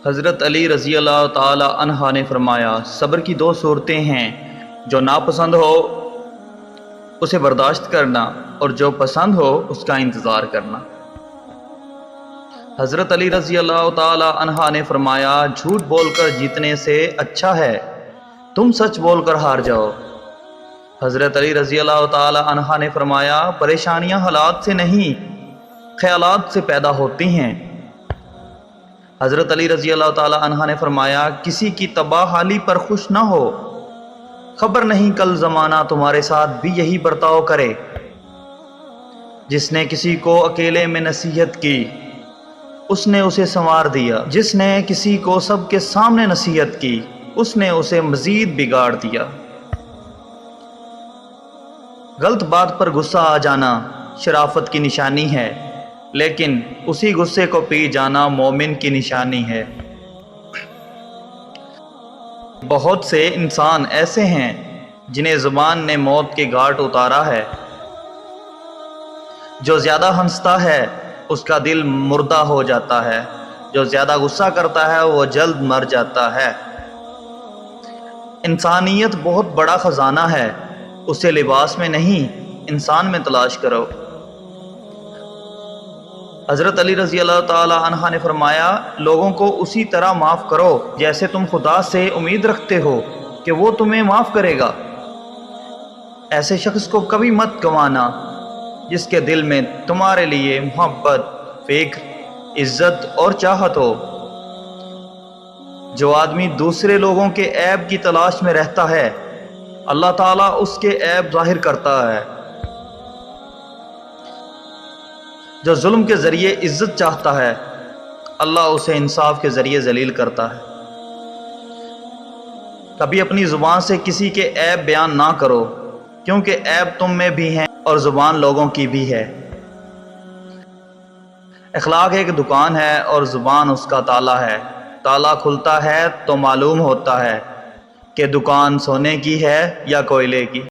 حضرت علی رضی اللہ تعالی عنہ نے فرمایا، صبر کی دو صورتیں ہیں، جو ناپسند ہو اسے برداشت کرنا اور جو پسند ہو اس کا انتظار کرنا۔ حضرت علی رضی اللہ تعالی عنہ نے فرمایا، جھوٹ بول کر جیتنے سے اچھا ہے تم سچ بول کر ہار جاؤ۔ حضرت علی رضی اللہ تعالی عنہ نے فرمایا، پریشانیاں حالات سے نہیں خیالات سے پیدا ہوتی ہیں۔ حضرت علی رضی اللہ تعالی عنہ نے فرمایا، کسی کی تباہ حالی پر خوش نہ ہو، خبر نہیں کل زمانہ تمہارے ساتھ بھی یہی برتاؤ کرے۔ جس نے کسی کو اکیلے میں نصیحت کی اس نے اسے سنوار دیا، جس نے کسی کو سب کے سامنے نصیحت کی اس نے اسے مزید بگاڑ دیا۔ غلط بات پر غصہ آ جانا شرافت کی نشانی ہے، لیکن اسی غصے کو پی جانا مومن کی نشانی ہے۔ بہت سے انسان ایسے ہیں جنہیں زبان نے موت کے گھاٹ اتارا ہے۔ جو زیادہ ہنستا ہے اس کا دل مردہ ہو جاتا ہے، جو زیادہ غصہ کرتا ہے وہ جلد مر جاتا ہے۔ انسانیت بہت بڑا خزانہ ہے، اسے لباس میں نہیں انسان میں تلاش کرو۔ حضرت علی رضی اللہ تعالی عنہ نے فرمایا، لوگوں کو اسی طرح معاف کرو جیسے تم خدا سے امید رکھتے ہو کہ وہ تمہیں معاف کرے گا۔ ایسے شخص کو کبھی مت گنوانا جس کے دل میں تمہارے لیے محبت، فکر، عزت اور چاہت ہو۔ جو آدمی دوسرے لوگوں کے عیب کی تلاش میں رہتا ہے اللہ تعالیٰ اس کے عیب ظاہر کرتا ہے۔ جو ظلم کے ذریعے عزت چاہتا ہے اللہ اسے انصاف کے ذریعے ذلیل کرتا ہے۔ کبھی اپنی زبان سے کسی کے عیب بیان نہ کرو، کیونکہ عیب تم میں بھی ہیں اور زبان لوگوں کی بھی ہے۔ اخلاق ایک دکان ہے اور زبان اس کا تالا ہے۔ تالا کھلتا ہے تو معلوم ہوتا ہے کہ دکان سونے کی ہے یا کوئلے کی۔